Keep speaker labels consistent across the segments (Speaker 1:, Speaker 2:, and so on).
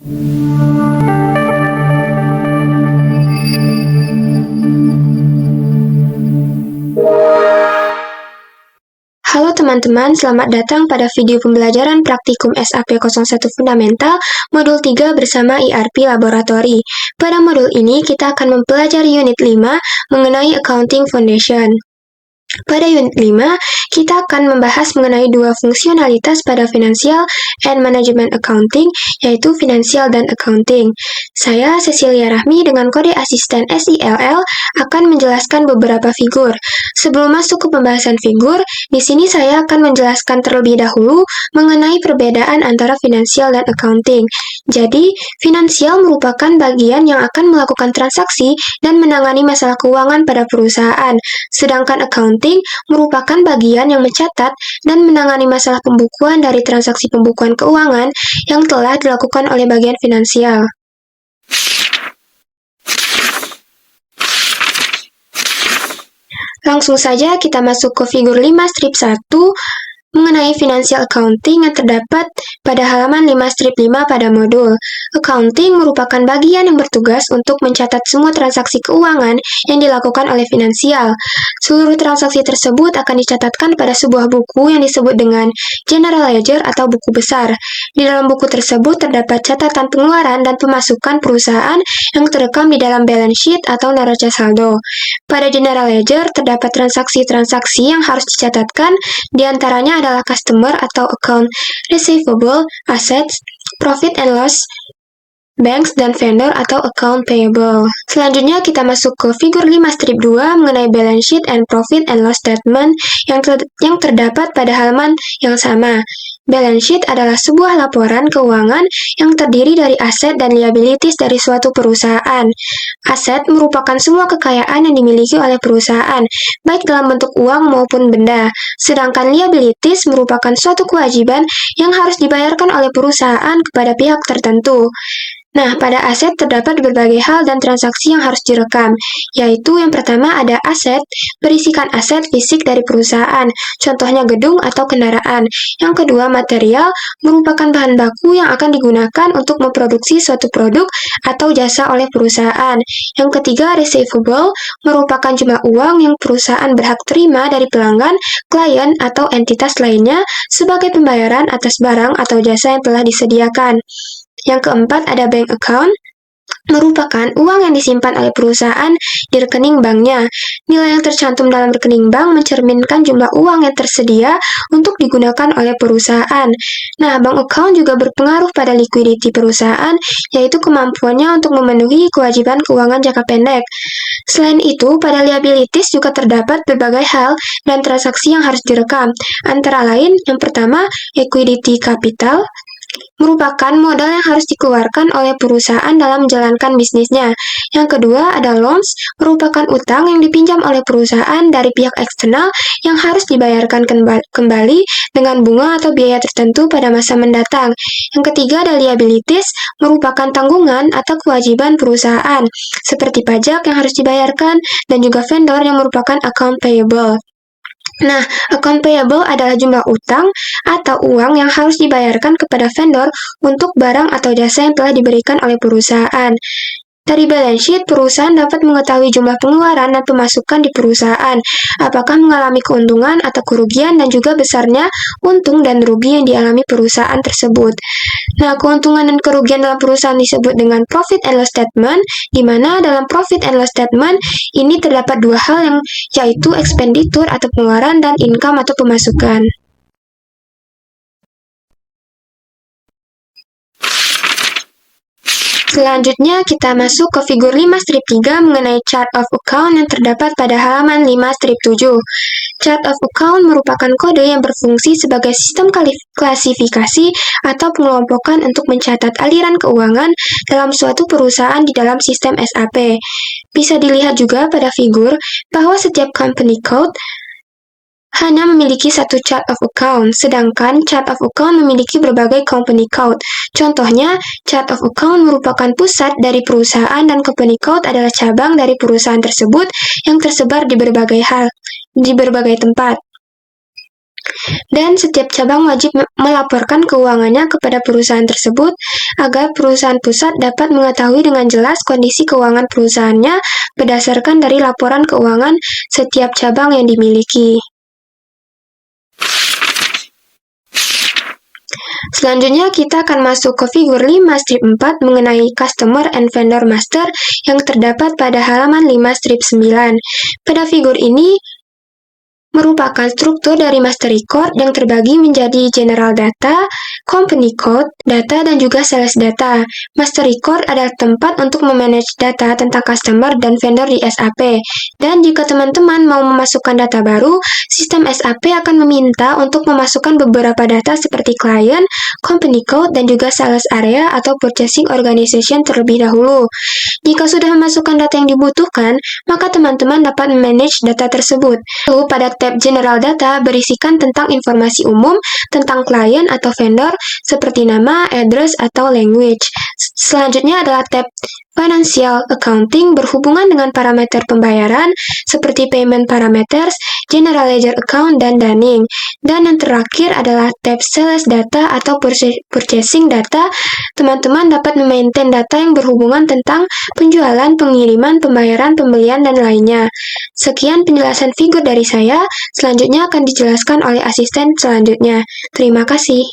Speaker 1: Halo teman-teman, selamat datang pada video pembelajaran praktikum SAP 01 Fundamental Modul 3 bersama ERP Laboratory. Pada modul ini kita akan mempelajari unit 5 mengenai Accounting Foundation. Pada unit 5, kita akan membahas mengenai dua fungsionalitas pada Financial and Management Accounting, yaitu Financial dan Accounting. Saya, Cecilia Rahmi, dengan kode asisten SILL, akan menjelaskan beberapa figur. Sebelum masuk ke pembahasan figur, di sini saya akan menjelaskan terlebih dahulu mengenai perbedaan antara Financial dan Accounting. Jadi, Finansial merupakan bagian yang akan melakukan transaksi dan menangani masalah keuangan pada perusahaan, sedangkan Accounting merupakan bagian yang mencatat dan menangani masalah pembukuan dari transaksi pembukuan keuangan yang telah dilakukan oleh bagian Finansial. Langsung saja kita masuk ke figur 5 strip 1 mengenai Financial Accounting yang terdapat pada halaman 5 strip 5 pada modul. Accounting merupakan bagian yang bertugas untuk mencatat semua transaksi keuangan yang dilakukan oleh Finansial. Seluruh transaksi tersebut akan dicatatkan pada sebuah buku yang disebut dengan General Ledger atau buku besar. Di dalam buku tersebut terdapat catatan pengeluaran dan pemasukan perusahaan yang terekam di dalam balance sheet atau neraca saldo. Pada General Ledger terdapat transaksi-transaksi yang harus dicatatkan, diantaranya adalah customer atau account receivable, assets, profit and loss, banks, dan vendor atau account payable. Selanjutnya kita masuk ke figur 5 strip 2 mengenai balance sheet and profit and loss statement yang terdapat pada halaman yang sama. Balance sheet adalah sebuah laporan keuangan yang terdiri dari aset dan liabilities dari suatu perusahaan. Aset merupakan semua kekayaan yang dimiliki oleh perusahaan, baik dalam bentuk uang maupun benda, sedangkan liabilities merupakan suatu kewajiban yang harus dibayarkan oleh perusahaan kepada pihak tertentu. Nah, pada aset terdapat berbagai hal dan transaksi yang harus direkam, yaitu yang pertama ada aset, berisikan aset fisik dari perusahaan, contohnya gedung atau kendaraan. Yang kedua, material, merupakan bahan baku yang akan digunakan untuk memproduksi suatu produk atau jasa oleh perusahaan. Yang ketiga, receivable, merupakan jumlah uang yang perusahaan berhak terima dari pelanggan, klien, atau entitas lainnya sebagai pembayaran atas barang atau jasa yang telah disediakan. Yang keempat ada bank account, merupakan uang yang disimpan oleh perusahaan di rekening banknya. Nilai yang tercantum dalam rekening bank mencerminkan jumlah uang yang tersedia untuk digunakan oleh perusahaan. Nah, bank account juga berpengaruh pada liquidity perusahaan, yaitu kemampuannya untuk memenuhi kewajiban keuangan jangka pendek. Selain itu, pada liabilities juga terdapat berbagai hal dan transaksi yang harus direkam. Antara lain, yang pertama, equity capital, merupakan modal yang harus dikeluarkan oleh perusahaan dalam menjalankan bisnisnya. Yang kedua ada loans, merupakan utang yang dipinjam oleh perusahaan dari pihak eksternal yang harus dibayarkan kembali dengan bunga atau biaya tertentu pada masa mendatang. Yang ketiga ada liabilities, merupakan tanggungan atau kewajiban perusahaan, seperti pajak yang harus dibayarkan dan juga vendor yang merupakan account payable. Nah, account payable adalah jumlah utang atau uang yang harus dibayarkan kepada vendor untuk barang atau jasa yang telah diberikan oleh perusahaan. Dari balance sheet, perusahaan dapat mengetahui jumlah pengeluaran dan pemasukan di perusahaan, apakah mengalami keuntungan atau kerugian, dan juga besarnya untung dan rugi yang dialami perusahaan tersebut. Nah, keuntungan dan kerugian dalam perusahaan disebut dengan profit and loss statement, di mana dalam profit and loss statement ini terdapat dua hal yaitu expenditure atau pengeluaran dan income atau pemasukan. Selanjutnya kita masuk ke figur 5 strip 3 mengenai chart of account yang terdapat pada halaman 5 strip 7. Chart of account merupakan kode yang berfungsi sebagai sistem klasifikasi atau pengelompokan untuk mencatat aliran keuangan dalam suatu perusahaan di dalam sistem SAP. Bisa dilihat juga pada figur bahwa setiap company code hanya memiliki satu chart of account, sedangkan chart of account memiliki berbagai company code. Contohnya, chart of account merupakan pusat dari perusahaan dan company code adalah cabang dari perusahaan tersebut yang tersebar di berbagai tempat. Dan setiap cabang wajib melaporkan keuangannya kepada perusahaan tersebut agar perusahaan pusat dapat mengetahui dengan jelas kondisi keuangan perusahaannya berdasarkan dari laporan keuangan setiap cabang yang dimiliki. Selanjutnya kita akan masuk ke figur 5 strip 4 mengenai Customer and Vendor Master yang terdapat pada halaman 5 strip 9. Pada figur ini merupakan struktur dari master record yang terbagi menjadi general data, company code, data, dan juga sales data. Master record adalah tempat untuk memanage data tentang customer dan vendor di SAP. Dan jika teman-teman mau memasukkan data baru, sistem SAP akan meminta untuk memasukkan beberapa data seperti client, company code, dan juga sales area atau purchasing organization terlebih dahulu. Jika sudah memasukkan data yang dibutuhkan, maka teman-teman dapat memanage data tersebut. Lalu pada tab General Data berisikan tentang informasi umum tentang klien atau vendor seperti nama, address, atau language. Selanjutnya adalah tab Financial Accounting berhubungan dengan parameter pembayaran seperti payment parameters, general ledger account, dan dunning. Dan yang terakhir adalah tab Sales Data atau Purchasing Data. Teman-teman dapat memaintain data yang berhubungan tentang penjualan, pengiriman, pembayaran, pembelian, dan lainnya. Sekian penjelasan figur dari saya, selanjutnya akan dijelaskan oleh asisten selanjutnya. Terima kasih.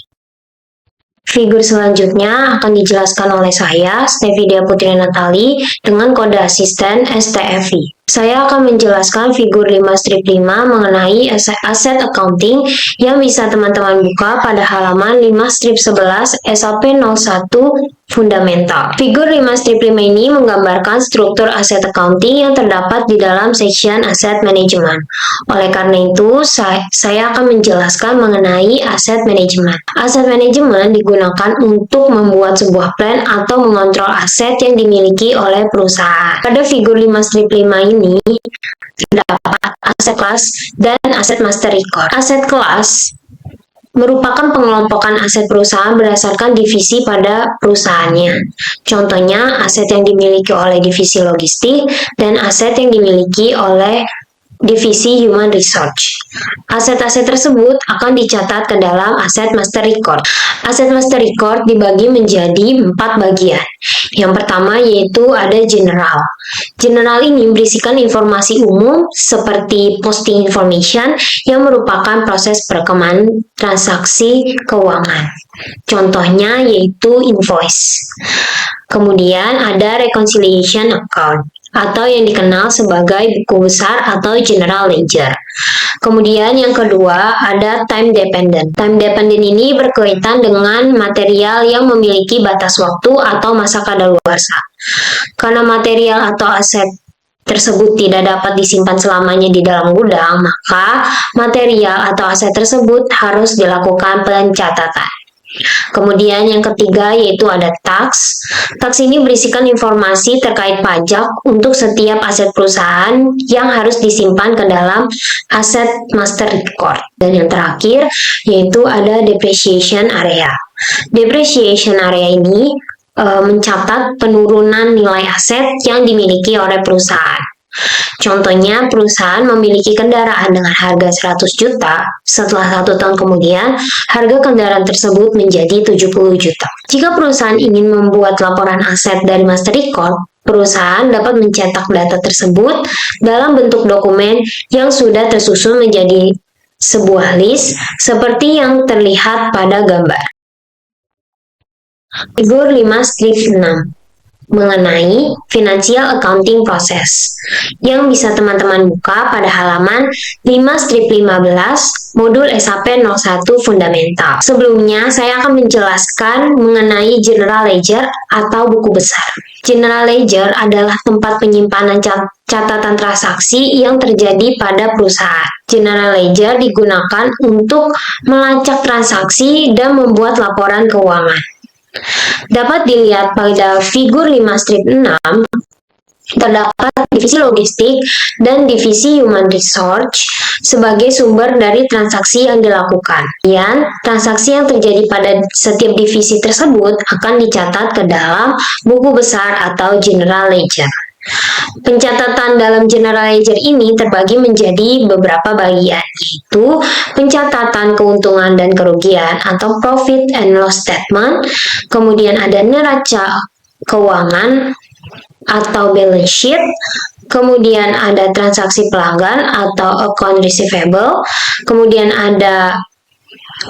Speaker 2: Figur selanjutnya akan dijelaskan oleh saya, Stevidia Putri Natali, dengan kode asisten STFI. Saya akan menjelaskan figur 5 strip 5 mengenai aset accounting yang bisa teman-teman buka pada halaman 5 strip 11 SAP 01 Fundamental. Figur 5 strip 5 ini menggambarkan struktur aset accounting yang terdapat di dalam section aset management. Oleh karena itu, saya akan menjelaskan mengenai aset management. Aset management digunakan untuk membuat sebuah plan atau mengontrol aset yang dimiliki oleh perusahaan. Pada figur 5 strip 5 ini terdapat aset kelas dan aset master record. Aset kelas merupakan pengelompokan aset perusahaan berdasarkan divisi pada perusahaannya. Contohnya, aset yang dimiliki oleh divisi logistik dan aset yang dimiliki oleh divisi Human Resource. Aset-aset tersebut akan dicatat ke dalam aset master record. Aset master record dibagi menjadi 4 bagian. Yang pertama yaitu ada general. General ini berisikan informasi umum seperti posting information yang merupakan proses perekaman transaksi keuangan. Contohnya yaitu invoice. Kemudian ada reconciliation account atau yang dikenal sebagai buku besar atau general ledger. Kemudian yang kedua ada time dependent. Time dependent ini berkaitan dengan material yang memiliki batas waktu atau masa kadaluarsa. Karena material atau aset tersebut tidak dapat disimpan selamanya di dalam gudang, maka material atau aset tersebut harus dilakukan pencatatan. Kemudian yang ketiga yaitu ada tax. Tax ini berisikan informasi terkait pajak untuk setiap aset perusahaan yang harus disimpan ke dalam aset master record. Dan yang terakhir yaitu ada depreciation area. Depreciation area ini mencatat penurunan nilai aset yang dimiliki oleh perusahaan. Contohnya, perusahaan memiliki kendaraan dengan harga 100 juta, setelah 1 tahun kemudian, harga kendaraan tersebut menjadi 70 juta. Jika perusahaan ingin membuat laporan aset dari master record, perusahaan dapat mencetak data tersebut dalam bentuk dokumen yang sudah tersusun menjadi sebuah list seperti yang terlihat pada gambar. Figur 5 strip 6 mengenai financial accounting process yang bisa teman-teman buka pada halaman 5 strip 15 modul SAP 01 Fundamental. Sebelumnya, saya akan menjelaskan mengenai general ledger atau buku besar. General ledger adalah tempat penyimpanan catatan transaksi yang terjadi pada perusahaan. General ledger digunakan untuk melacak transaksi dan membuat laporan keuangan. Dapat dilihat pada figur 5 strip 6, terdapat divisi logistik dan divisi human resource sebagai sumber dari transaksi yang dilakukan. Dan transaksi yang terjadi pada setiap divisi tersebut akan dicatat ke dalam buku besar atau general ledger. Pencatatan dalam General Ledger ini terbagi menjadi beberapa bagian, yaitu pencatatan keuntungan dan kerugian atau profit and loss statement, kemudian ada neraca keuangan atau balance sheet, kemudian ada transaksi pelanggan atau account receivable, kemudian ada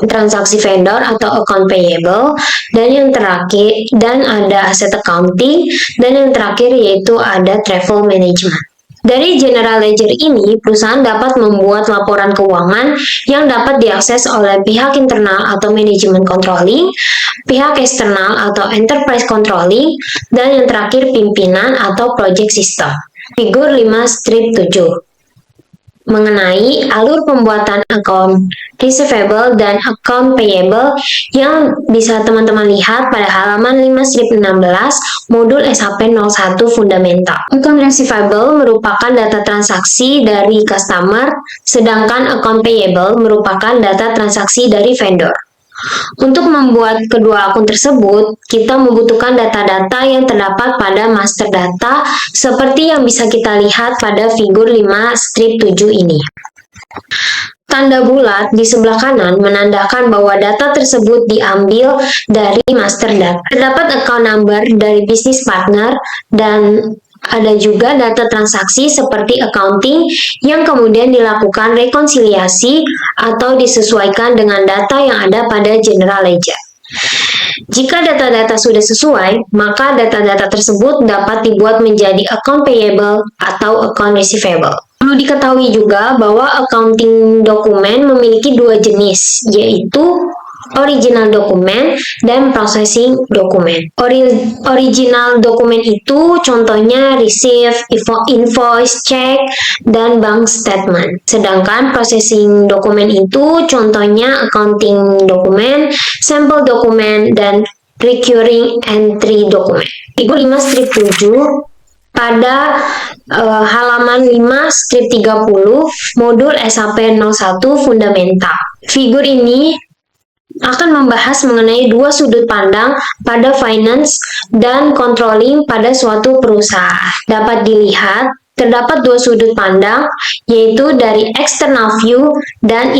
Speaker 2: transaksi vendor atau account payable, dan ada asset accounting, dan yang terakhir yaitu ada travel management. Dari General Ledger ini, perusahaan dapat membuat laporan keuangan yang dapat diakses oleh pihak internal atau manajemen controlling, pihak eksternal atau enterprise controlling, dan yang terakhir pimpinan atau project system. Figur 5-7 mengenai alur pembuatan account receivable dan account payable yang bisa teman-teman lihat pada halaman 5-16 modul SHP 01 Fundamental. Account receivable merupakan data transaksi dari customer, sedangkan account payable merupakan data transaksi dari vendor. Untuk membuat kedua akun tersebut, kita membutuhkan data-data yang terdapat pada master data seperti yang bisa kita lihat pada figur 5-7 ini. Tanda bulat di sebelah kanan menandakan bahwa data tersebut diambil dari master data. Terdapat account number dari business partner dan ada juga data transaksi seperti accounting yang kemudian dilakukan rekonsiliasi atau disesuaikan dengan data yang ada pada General Ledger. Jika data-data sudah sesuai, maka data-data tersebut dapat dibuat menjadi account payable atau account receivable. Perlu diketahui juga bahwa accounting dokumen memiliki dua jenis, yaitu original dokumen dan processing dokumen. Original dokumen itu contohnya receipt, invoice, check, dan bank statement. Sedangkan processing dokumen itu contohnya accounting dokumen, sampel dokumen, dan recurring entry dokumen. Figur 5-7 pada halaman 5-30 modul SHP 01 Fundamental. Figur ini akan membahas mengenai dua sudut pandang pada finance dan controlling pada suatu perusahaan. Dapat dilihat, terdapat dua sudut pandang, yaitu dari external view dan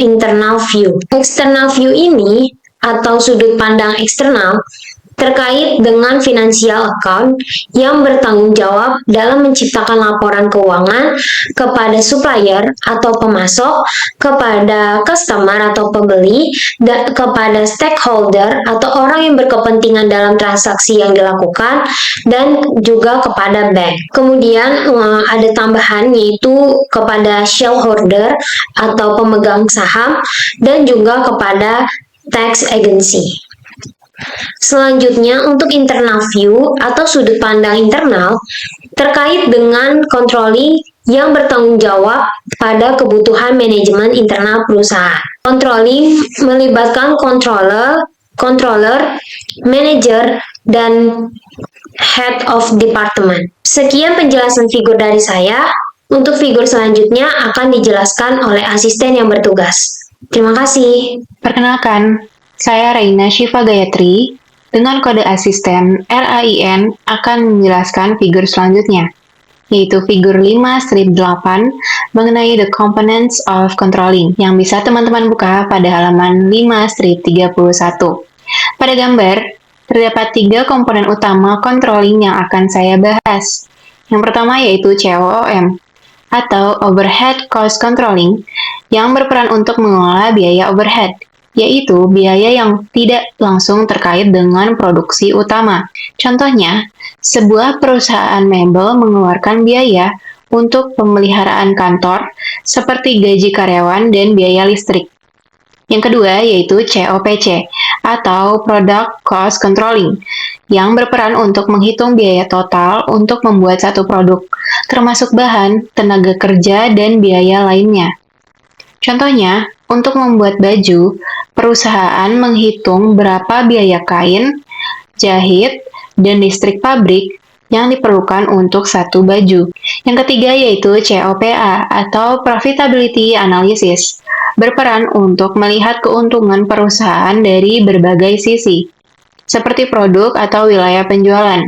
Speaker 2: internal view. External view ini, atau sudut pandang eksternal, terkait dengan financial account yang bertanggung jawab dalam menciptakan laporan keuangan kepada supplier atau pemasok, kepada customer atau pembeli, dan kepada stakeholder atau orang yang berkepentingan dalam transaksi yang dilakukan, dan juga kepada bank. Kemudian ada tambahan, yaitu kepada shareholder atau pemegang saham, dan juga kepada tax agency. Selanjutnya, untuk internal view atau sudut pandang internal terkait dengan controlling yang bertanggung jawab pada kebutuhan manajemen internal perusahaan. Controlling melibatkan controller, manager, dan head of department. Sekian penjelasan figur dari saya. Untuk figur selanjutnya akan dijelaskan oleh asisten yang bertugas. Terima kasih.
Speaker 3: Perkenalkan, saya Reina Syifa Gayatri, dengan kode asisten RAIN akan menjelaskan figur selanjutnya, yaitu figur 5-8 mengenai the components of controlling, yang bisa teman-teman buka pada halaman 5-31. Pada gambar, terdapat 3 komponen utama controlling yang akan saya bahas. Yang pertama yaitu COOM, atau Overhead Cost Controlling, yang berperan untuk mengelola biaya overhead, yaitu biaya yang tidak langsung terkait dengan produksi utama. Contohnya, sebuah perusahaan mebel mengeluarkan biaya untuk pemeliharaan kantor, seperti gaji karyawan dan biaya listrik. Yang kedua yaitu COPC, atau Product Cost Controlling, yang berperan untuk menghitung biaya total untuk membuat satu produk, termasuk bahan, tenaga kerja, dan biaya lainnya. Contohnya, untuk membuat baju, perusahaan menghitung berapa biaya kain, jahit, dan listrik pabrik yang diperlukan untuk satu baju. Yang ketiga yaitu COPA atau Profitability Analysis, berperan untuk melihat keuntungan perusahaan dari berbagai sisi, seperti produk atau wilayah penjualan.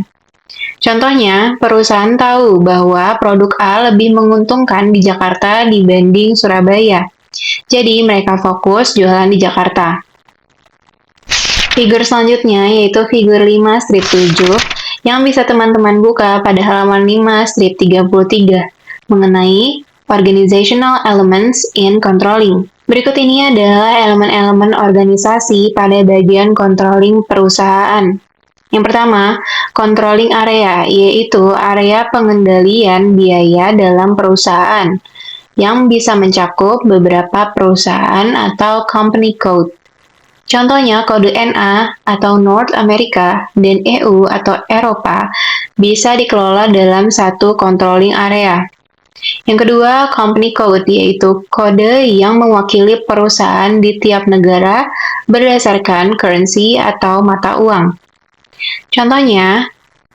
Speaker 3: Contohnya, perusahaan tahu bahwa produk A lebih menguntungkan di Jakarta dibanding Surabaya. Jadi, mereka fokus jualan di Jakarta. Figur selanjutnya yaitu figur 5 strip 7 yang bisa teman-teman buka pada halaman 5 strip 33 mengenai Organizational Elements in Controlling. Berikut ini adalah elemen-elemen organisasi pada bagian controlling perusahaan. Yang pertama, controlling area, yaitu area pengendalian biaya dalam perusahaan, yang bisa mencakup beberapa perusahaan atau company code. Contohnya kode NA atau North America dan EU atau Eropa bisa dikelola dalam satu controlling area. Yang kedua, company code, yaitu kode yang mewakili perusahaan di tiap negara berdasarkan currency atau mata uang. Contohnya,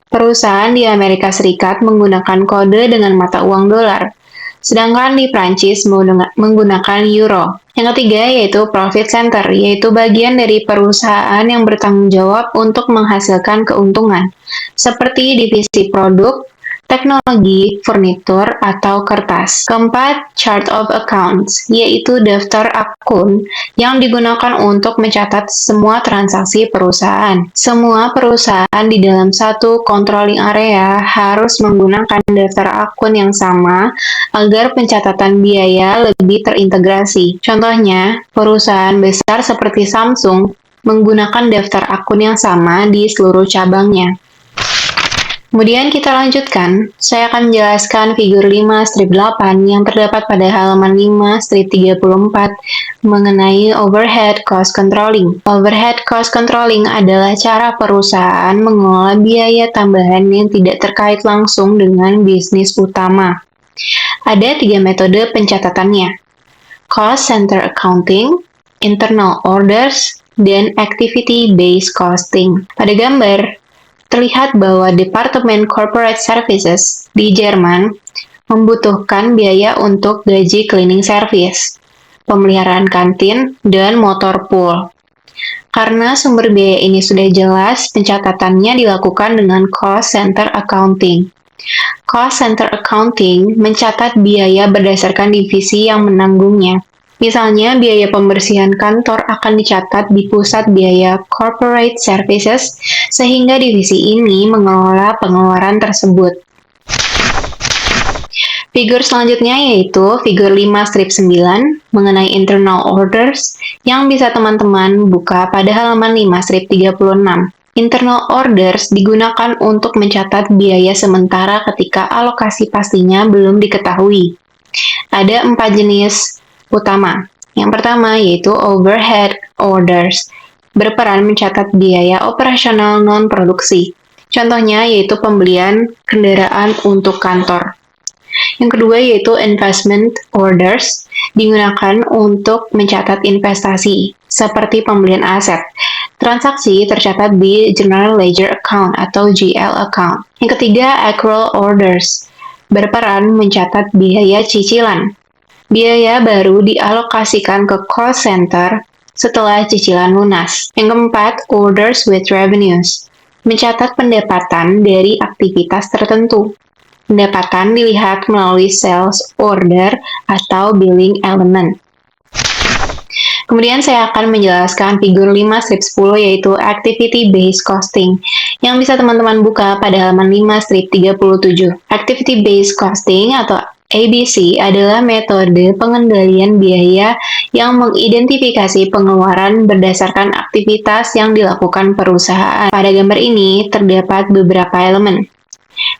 Speaker 3: perusahaan di Amerika Serikat menggunakan kode dengan mata uang dolar, sedangkan di Prancis menggunakan euro. Yang ketiga yaitu profit center, yaitu bagian dari perusahaan yang bertanggung jawab untuk menghasilkan keuntungan, seperti divisi produk, teknologi, furnitur, atau kertas. Keempat, chart of accounts, yaitu daftar akun yang digunakan untuk mencatat semua transaksi perusahaan. Semua perusahaan di dalam satu controlling area harus menggunakan daftar akun yang sama agar pencatatan biaya lebih terintegrasi. Contohnya, perusahaan besar seperti Samsung menggunakan daftar akun yang sama di seluruh cabangnya. Kemudian kita lanjutkan, saya akan menjelaskan figur 5 strip 8 yang terdapat pada halaman 5 strip 34 mengenai overhead cost controlling. Overhead cost controlling adalah cara perusahaan mengelola biaya tambahan yang tidak terkait langsung dengan bisnis utama. Ada 3 metode pencatatannya: cost center accounting, internal orders, dan activity-based costing. Pada gambar, terlihat bahwa Departemen Corporate Services di Jerman membutuhkan biaya untuk gaji cleaning service, pemeliharaan kantin, dan motor pool. Karena sumber biaya ini sudah jelas, pencatatannya dilakukan dengan cost center accounting. Cost center accounting mencatat biaya berdasarkan divisi yang menanggungnya. Misalnya, biaya pembersihan kantor akan dicatat di pusat biaya corporate services, sehingga divisi ini mengelola pengeluaran tersebut. Figur selanjutnya yaitu figur 5 strip 9 mengenai internal orders yang bisa teman-teman buka pada halaman 5 strip 36. Internal orders digunakan untuk mencatat biaya sementara ketika alokasi pastinya belum diketahui. Ada 4 jenis utama. Yang pertama yaitu overhead orders, berperan mencatat biaya operasional non-produksi. Contohnya yaitu pembelian kendaraan untuk kantor. Yang kedua yaitu investment orders, digunakan untuk mencatat investasi, seperti pembelian aset. Transaksi tercatat di General Ledger Account atau GL account. Yang ketiga, accrual orders, berperan mencatat biaya cicilan. Biaya baru dialokasikan ke cost center setelah cicilan lunas. Yang keempat, orders with revenues, mencatat pendapatan dari aktivitas tertentu. Pendapatan dilihat melalui sales order atau billing element. Kemudian saya akan menjelaskan figur 5 strip 10 yaitu activity based costing yang bisa teman-teman buka pada halaman 5 strip 37. Activity based costing atau ABC adalah metode pengendalian biaya yang mengidentifikasi pengeluaran berdasarkan aktivitas yang dilakukan perusahaan. Pada gambar ini terdapat beberapa elemen.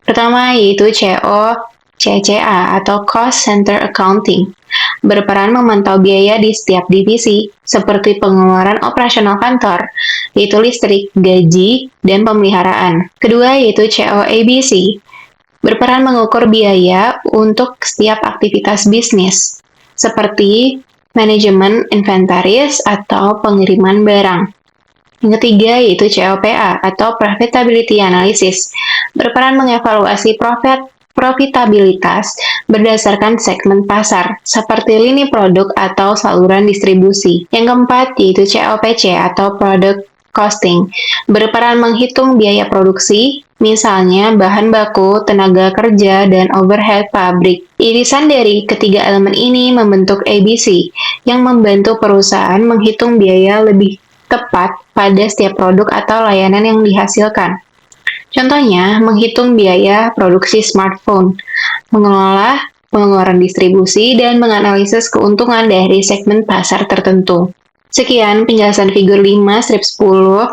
Speaker 3: Pertama yaitu COCCA atau Cost Center Accounting, berperan memantau biaya di setiap divisi, seperti pengeluaran operasional kantor, yaitu listrik, gaji, dan pemeliharaan. Kedua yaitu COABC, berperan mengukur biaya untuk setiap aktivitas bisnis, seperti manajemen inventaris atau pengiriman barang. Yang ketiga yaitu COPA atau Profitability Analysis, berperan mengevaluasi profitabilitas berdasarkan segmen pasar, seperti lini produk atau saluran distribusi. Yang keempat yaitu COPC atau Product costing, berperan menghitung biaya produksi, misalnya bahan baku, tenaga kerja, dan overhead pabrik. Irisan dari ketiga elemen ini membentuk ABC, yang membantu perusahaan menghitung biaya lebih tepat pada setiap produk atau layanan yang dihasilkan. Contohnya, menghitung biaya produksi smartphone, mengelola pengeluaran distribusi, dan menganalisis keuntungan dari segmen pasar tertentu. Sekian penjelasan figur 5 strip 10.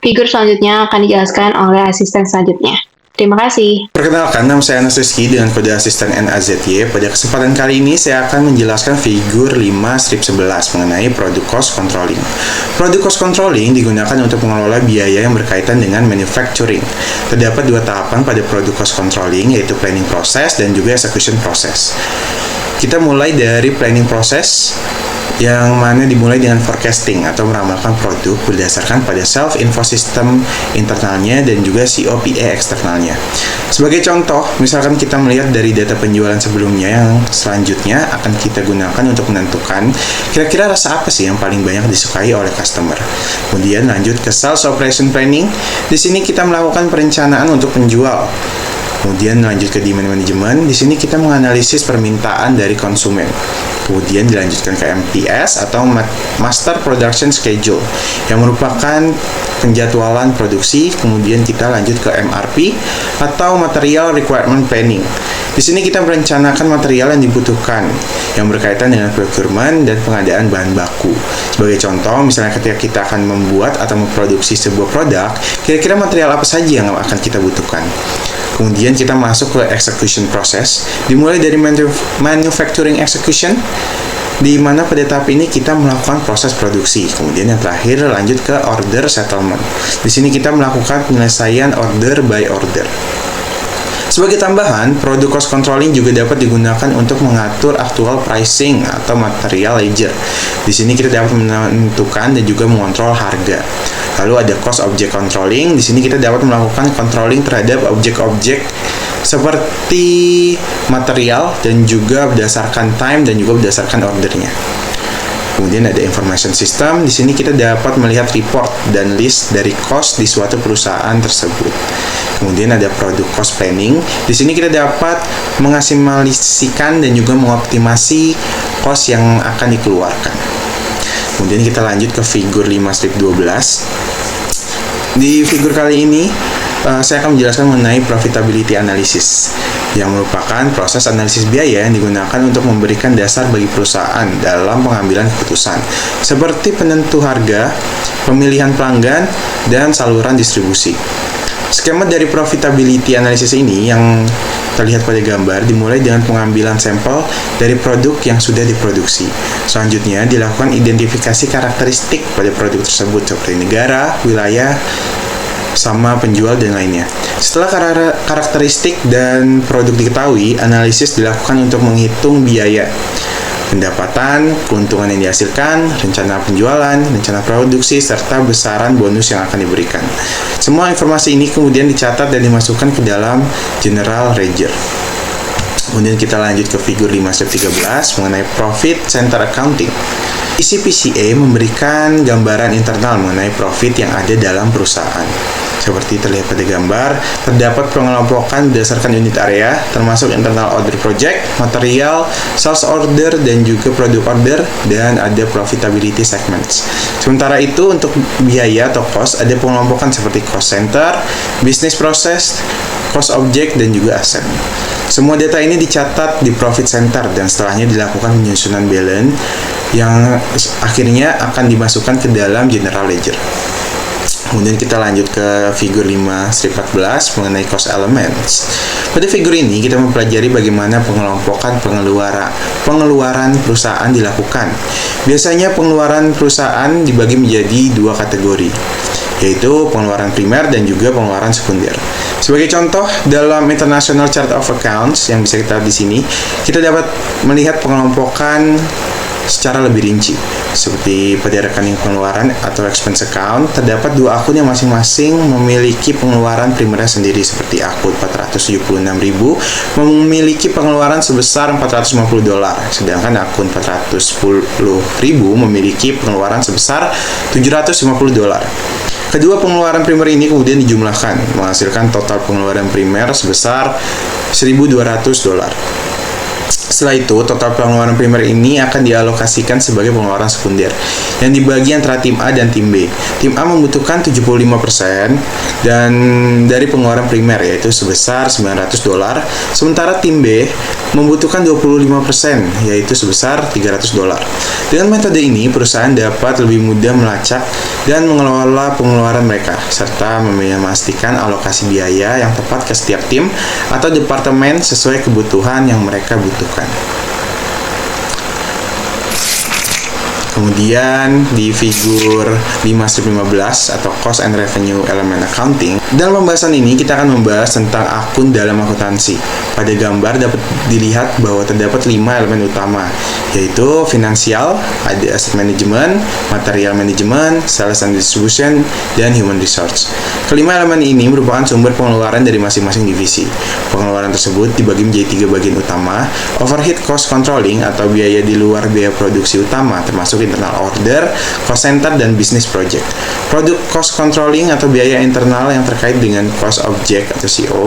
Speaker 3: Figur selanjutnya akan dijelaskan oleh asisten selanjutnya. Terima kasih.
Speaker 4: Perkenalkan, nama saya Anas Rizky dengan kode asisten NAZY. Pada kesempatan kali ini, saya akan menjelaskan figur 5 strip 11 mengenai product cost controlling. Product cost controlling digunakan untuk mengelola biaya yang berkaitan dengan manufacturing. Terdapat dua tahapan pada product cost controlling, yaitu planning process dan juga execution process. Kita mulai dari planning process, yang mana dimulai dengan forecasting atau meramalkan produk berdasarkan pada self-info system internalnya dan juga COPA eksternalnya. Sebagai contoh, misalkan kita melihat dari data penjualan sebelumnya yang selanjutnya akan kita gunakan untuk menentukan kira-kira rasa apa sih yang paling banyak disukai oleh customer. Kemudian lanjut ke sales operation planning. Di sini kita melakukan perencanaan untuk penjual. Kemudian lanjut ke demand management. Di sini kita menganalisis permintaan dari konsumen. Kemudian dilanjutkan ke MPS atau Master Production Schedule yang merupakan penjadwalan produksi. Kemudian kita lanjut ke MRP atau Material Requirement Planning. Di sini kita merencanakan material yang dibutuhkan yang berkaitan dengan procurement dan pengadaan bahan baku. Sebagai contoh, misalnya ketika kita akan membuat atau memproduksi sebuah produk, kira-kira material apa saja yang akan kita butuhkan. Kemudian kita masuk ke execution process, dimulai dari manufacturing execution, di mana pada tahap ini kita melakukan proses produksi. Kemudian yang terakhir lanjut ke order settlement. Di sini kita melakukan penyelesaian order by order. Sebagai tambahan, product cost controlling juga dapat digunakan untuk mengatur actual pricing atau material ledger. Di sini kita dapat menentukan dan juga mengontrol harga. Lalu ada cost object controlling. Di sini kita dapat melakukan controlling terhadap objek-objek seperti material dan juga berdasarkan time dan juga berdasarkan ordernya. Kemudian ada information system. Di sini kita dapat melihat report dan list dari cost di suatu perusahaan tersebut. Kemudian ada product cost planning. Di sini kita dapat mengasimilasikan dan juga mengoptimasi cost yang akan dikeluarkan. Kemudian kita lanjut ke figur 5 strip 12. Di figur kali ini saya akan menjelaskan mengenai profitability analysis, yang merupakan proses analisis biaya yang digunakan untuk memberikan dasar bagi perusahaan dalam pengambilan keputusan, seperti penentu harga, pemilihan pelanggan, dan saluran distribusi. Skema dari profitability analysis ini yang terlihat pada gambar dimulai dengan pengambilan sampel dari produk yang sudah diproduksi. Selanjutnya dilakukan identifikasi karakteristik pada produk tersebut seperti negara, wilayah, sama penjual dan lainnya. Setelah karakteristik dan produk diketahui, analisis dilakukan untuk menghitung biaya, pendapatan, keuntungan yang dihasilkan, rencana penjualan, rencana produksi, serta besaran bonus yang akan diberikan. Semua informasi ini kemudian dicatat dan dimasukkan ke dalam General Ledger. Kemudian kita lanjut ke figur 5/13 mengenai Profit Center Accounting. ECPCA memberikan gambaran internal mengenai profit yang ada dalam perusahaan. Seperti terlihat pada gambar, terdapat pengelompokan berdasarkan unit area, termasuk internal order project, material, sales order, dan juga product order, dan ada profitability segments. Sementara itu, untuk biaya atau cost, ada pengelompokan seperti cost center, business process, cost object, dan juga aset. Semua data ini dicatat di profit center dan setelahnya dilakukan penyusunan balance yang akhirnya akan dimasukkan ke dalam general ledger. Kemudian kita lanjut ke figur 5/14 mengenai cost elements. Pada figur ini kita mempelajari bagaimana pengelompokan pengeluaran perusahaan dilakukan. Biasanya pengeluaran perusahaan dibagi menjadi dua kategori, yaitu pengeluaran primer dan juga pengeluaran sekunder. Sebagai contoh, dalam International Chart of Accounts yang bisa kita lihat di sini, kita dapat melihat pengelompokan secara lebih rinci. Seperti pada rekening pengeluaran atau expense account, terdapat dua akun yang masing-masing memiliki pengeluaran primernya sendiri, seperti akun 476.000 memiliki pengeluaran sebesar $450, sedangkan akun 410.000 memiliki pengeluaran sebesar $750. Kedua pengeluaran primer ini kemudian dijumlahkan, menghasilkan total pengeluaran primer sebesar $1.200. Setelah itu, total pengeluaran primer ini akan dialokasikan sebagai pengeluaran sekunder yang dibagi antara tim A dan tim B. Tim A membutuhkan 75% dan dari pengeluaran primer, yaitu sebesar $900, sementara tim B membutuhkan 25%, yaitu sebesar $300. Dengan metode ini, perusahaan dapat lebih mudah melacak dan mengelola pengeluaran mereka, serta memastikan alokasi biaya yang tepat ke setiap tim atau departemen sesuai kebutuhan yang mereka butuhkan. Kemudian di figur 5/15 atau Cost and Revenue Element Accounting, dalam pembahasan ini kita akan membahas tentang akun dalam akuntansi. Pada gambar dapat dilihat bahwa terdapat 5 elemen utama, yaitu finansial, ada asset management, material management, sales and distribution, dan human resource. Kelima elemen ini merupakan sumber pengeluaran dari masing-masing divisi. Pengeluaran tersebut dibagi menjadi 3 bagian utama: overhead cost controlling atau biaya di luar biaya produksi utama, termasuk internal order, cost center, dan business project. Product cost controlling atau biaya internal yang terkait dengan cost object atau CO,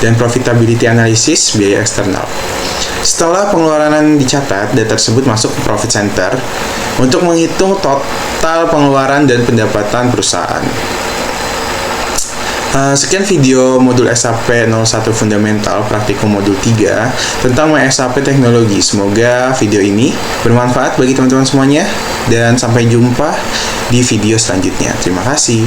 Speaker 4: dan profitability analysis, biaya eksternal. Setelah pengeluaran dicatat, data tersebut masuk ke profit center untuk menghitung total pengeluaran dan pendapatan perusahaan. Sekian video modul SAP 01 Fundamental Praktikum Modul 3 tentang SAP Teknologi. Semoga video ini bermanfaat bagi teman-teman semuanya, dan sampai jumpa di video selanjutnya. Terima kasih.